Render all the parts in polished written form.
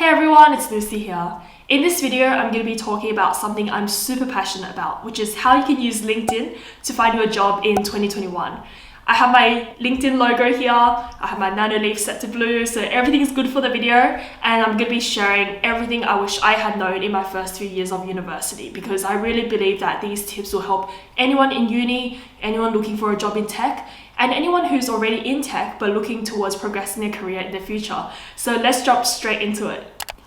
Hey everyone, it's Lucy here. In this video, I'm going to be talking about something I'm super passionate about, which is how you can use LinkedIn to find you a job in 2021. I have my LinkedIn logo here, I have my nano leaf set to blue, so everything is good for the video, and I'm going to be sharing everything I wish I had known in my first few years of university, because I really believe that these tips will help anyone in uni, anyone looking for a job in tech, and anyone who's already in tech but looking towards progressing their career in the future. So let's jump straight into it.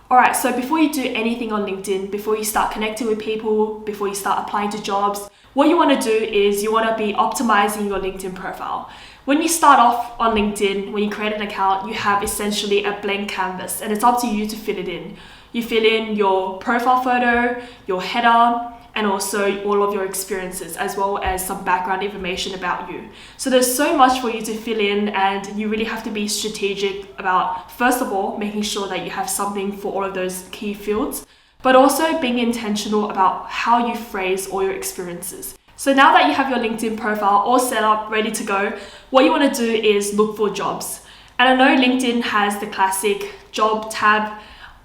Alright, so before you do anything on LinkedIn, before you start connecting with people, before you start applying to jobs, what you want to do is you want to be optimizing your LinkedIn profile. When you start off on LinkedIn, when you create an account, you have essentially a blank canvas and it's up to you to fill it in. You fill in your profile photo, your header, and also all of your experiences, as well as some background information about you. So there's so much for you to fill in, and you really have to be strategic about, first of all, making sure that you have something for all of those key fields, but also being intentional about how you phrase all your experiences. So now that you have your LinkedIn profile all set up, ready to go, what you want to do is look for jobs. And I know LinkedIn has the classic job tab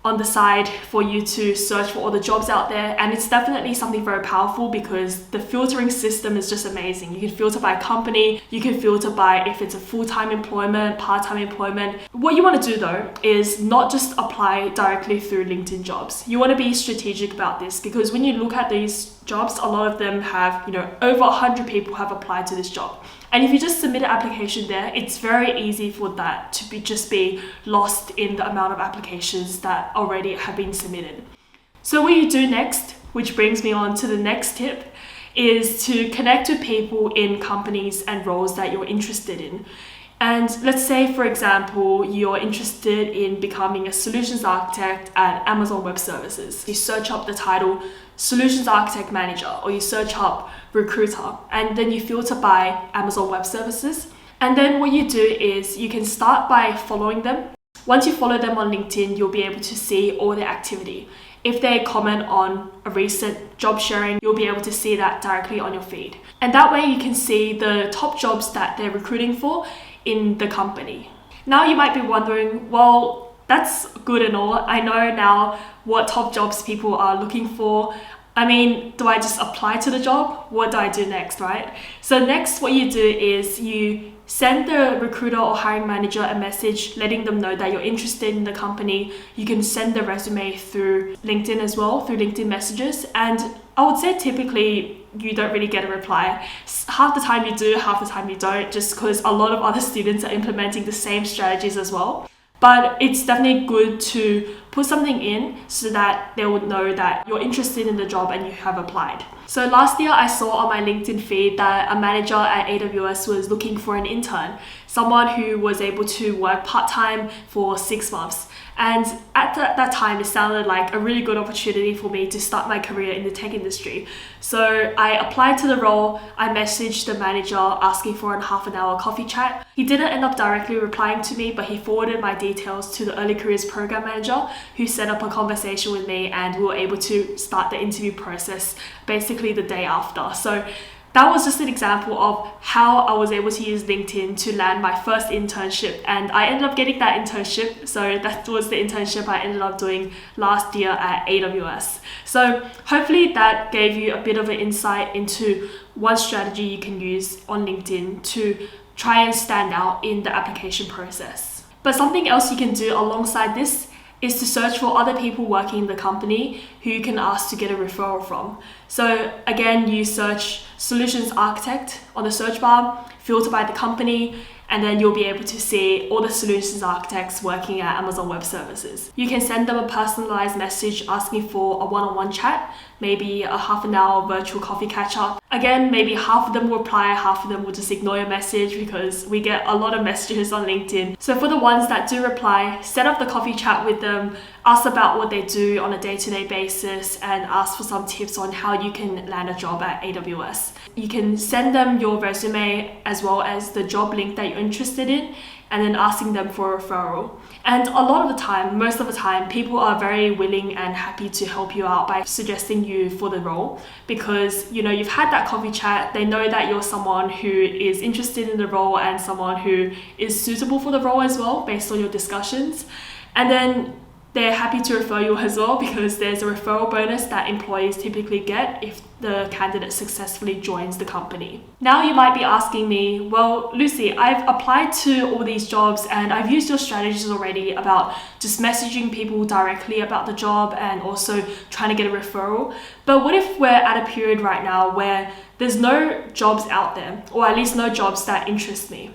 on the side for you to search for all the jobs out there, and it's definitely something very powerful because the filtering system is just amazing. You can filter by company, you can filter by if it's a full-time employment, part-time employment. What you want to do though is not just apply directly through LinkedIn jobs. You want to be strategic about this, because when you look at these jobs, a lot of them have, over 100 people have applied to this job. And if you just submit an application there, it's very easy for that to be lost in the amount of applications that already have been submitted. So what you do next, which brings me on to the next tip, is to connect with people in companies and roles that you're interested in. And let's say, for example, you're interested in becoming a solutions architect at Amazon Web Services. You search up the title Solutions Architect Manager, or you search up Recruiter, and then you filter by Amazon Web Services. And then what you do is you can start by following them. Once you follow them on LinkedIn, you'll be able to see all their activity. If they comment on a recent job sharing, you'll be able to see that directly on your feed. And that way you can see the top jobs that they're recruiting for in the company. Now you might be wondering, well, that's good and all. I know now what top jobs people are looking for. I mean, do I just apply to the job? What do I do next, right? So next, what you do is you send the recruiter or hiring manager a message letting them know that you're interested in the company. You can send the resume through LinkedIn as well, through LinkedIn messages. And I would say typically you don't really get a reply. Half the time you do, half the time you don't, just because a lot of other students are implementing the same strategies as well. But it's definitely good to put something in so that they would know that you're interested in the job and you have applied. So last year I saw on my LinkedIn feed that a manager at AWS was looking for an intern, someone who was able to work part-time for 6 months. And at that time, it sounded like a really good opportunity for me to start my career in the tech industry. So I applied to the role. I messaged the manager asking for a half an hour coffee chat. He didn't end up directly replying to me, but he forwarded my details to the early careers program manager, who set up a conversation with me, and we were able to start the interview process basically the day after. So that was just an example of how I was able to use LinkedIn to land my first internship, and I ended up getting that internship. So that was the internship I ended up doing last year at AWS. So hopefully that gave you a bit of an insight into one strategy you can use on LinkedIn to try and stand out in the application process. But something else you can do alongside this is to search for other people working in the company who you can ask to get a referral from. So again, you search Solutions Architect on the search bar, filter by the company, and then you'll be able to see all the solutions architects working at Amazon Web Services. You can send them a personalized message asking for a one-on-one chat, maybe a half an hour virtual coffee catch-up. Again, maybe half of them will reply, half of them will just ignore your message, because we get a lot of messages on LinkedIn. So for the ones that do reply, set up the coffee chat with them, ask about what they do on a day-to-day basis, and ask for some tips on how you can land a job at AWS. You can send them your resume as well as the job link that you're interested in, and then asking them for a referral. And a lot of the time, most of the time, people are very willing and happy to help you out by suggesting you for the role, because you've had that coffee chat. They know that you're someone who is interested in the role and someone who is suitable for the role as well, based on your discussions. And then they're happy to refer you as well, because there's a referral bonus that employees typically get if the candidate successfully joins the company. Now you might be asking me, well, Lucy, I've applied to all these jobs and I've used your strategies already about just messaging people directly about the job and also trying to get a referral. But what if we're at a period right now where there's no jobs out there, or at least no jobs that interest me?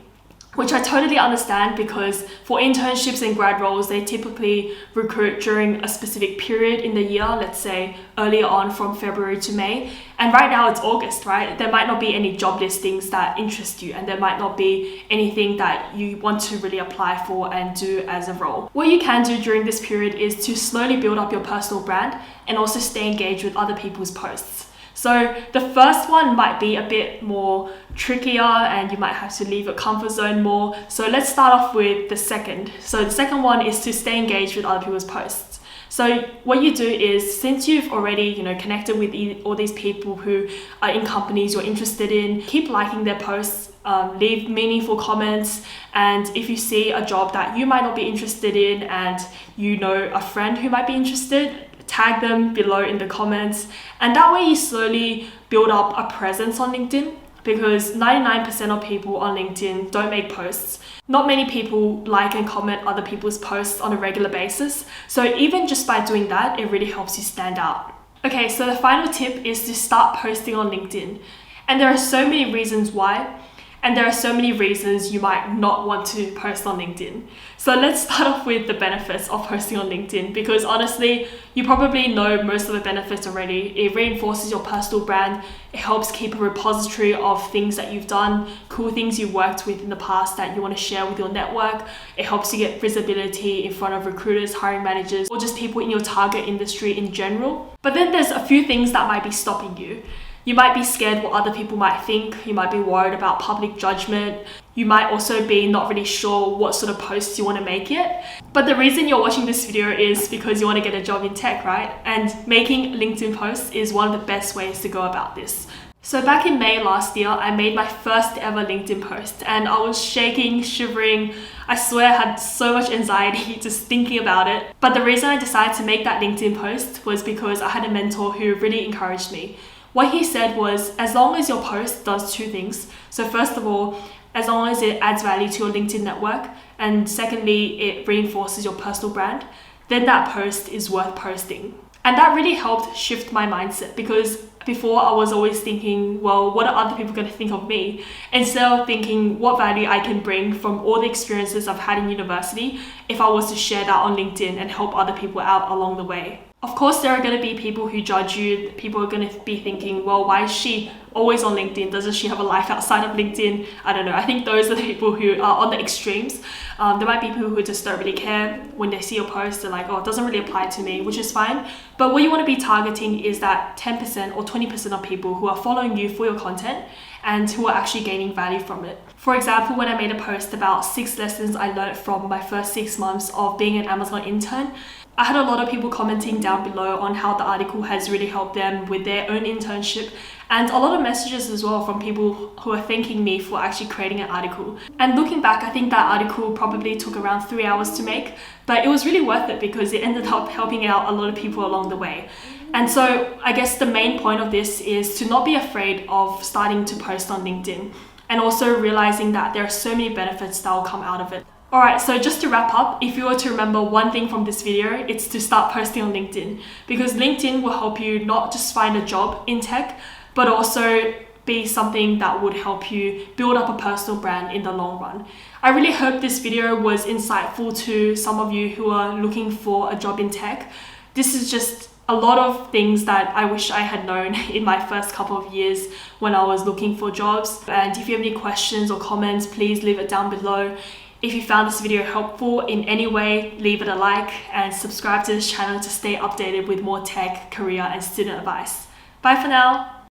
Which I totally understand, because for internships and grad roles, they typically recruit during a specific period in the year, let's say earlier on from February to May. And right now it's August, right? There might not be any job listings that interest you, and there might not be anything that you want to really apply for and do as a role. What you can do during this period is to slowly build up your personal brand and also stay engaged with other people's posts. So the first one might be a bit more trickier and you might have to leave your comfort zone more. So let's start off with the second. So the second one is to stay engaged with other people's posts. So what you do is, since you've already, connected with all these people who are in companies you're interested in, keep liking their posts, leave meaningful comments, and if you see a job that you might not be interested in and you know a friend who might be interested, tag them below in the comments. And that way you slowly build up a presence on LinkedIn, because 99% of people on LinkedIn don't make posts. Not many people like and comment other people's posts on a regular basis. So even just by doing that, it really helps you stand out. Okay, so the final tip is to start posting on LinkedIn. And there are so many reasons why. And there are so many reasons you might not want to post on LinkedIn. So let's start off with the benefits of posting on LinkedIn, because honestly, you probably know most of the benefits already. It reinforces your personal brand. It helps keep a repository of things that you've done, cool things you've worked with in the past that you want to share with your network. It helps you get visibility in front of recruiters, hiring managers, or just people in your target industry in general. But then there's a few things that might be stopping you. You might be scared what other people might think. You might be worried about public judgment. You might also be not really sure what sort of posts you want to make yet. But the reason you're watching this video is because you want to get a job in tech, right? And making LinkedIn posts is one of the best ways to go about this. So back in May last year, I made my first ever LinkedIn post and I was shaking, shivering. I swear I had so much anxiety just thinking about it. But the reason I decided to make that LinkedIn post was because I had a mentor who really encouraged me. What he said was, as long as your post does two things. So first of all, as long as it adds value to your LinkedIn network, and secondly, it reinforces your personal brand, then that post is worth posting. And that really helped shift my mindset, because before I was always thinking, well, what are other people going to think of me? Instead of thinking what value I can bring from all the experiences I've had in university if I was to share that on LinkedIn and help other people out along the way. Of course, there are going to be people who judge you. People are going to be thinking, well, why is she always on LinkedIn? Doesn't she have a life outside of LinkedIn? I don't know. I think those are the people who are on the extremes. There might be people who just don't really care. When they see your post, they're like, oh, it doesn't really apply to me, which is fine. But what you want to be targeting is that 10% or 20% of people who are following you for your content and who are actually gaining value from it. For example, when I made a post about 6 lessons I learned from my first 6 months of being an Amazon intern, I had a lot of people commenting down below on how the article has really helped them with their own internship, and a lot of messages as well from people who are thanking me for actually creating an article. And looking back, I think that article probably took around 3 hours to make, but it was really worth it because it ended up helping out a lot of people along the way. And so I guess the main point of this is to not be afraid of starting to post on LinkedIn, and also realizing that there are so many benefits that will come out of it. Alright, so just to wrap up, if you were to remember one thing from this video, it's to start posting on LinkedIn, because LinkedIn will help you not just find a job in tech, but also be something that would help you build up a personal brand in the long run. I really hope this video was insightful to some of you who are looking for a job in tech. This is just a lot of things that I wish I had known in my first couple of years when I was looking for jobs. And if you have any questions or comments, please leave it down below. If you found this video helpful in any way, leave it a like and subscribe to this channel to stay updated with more tech, career and student advice. Bye for now.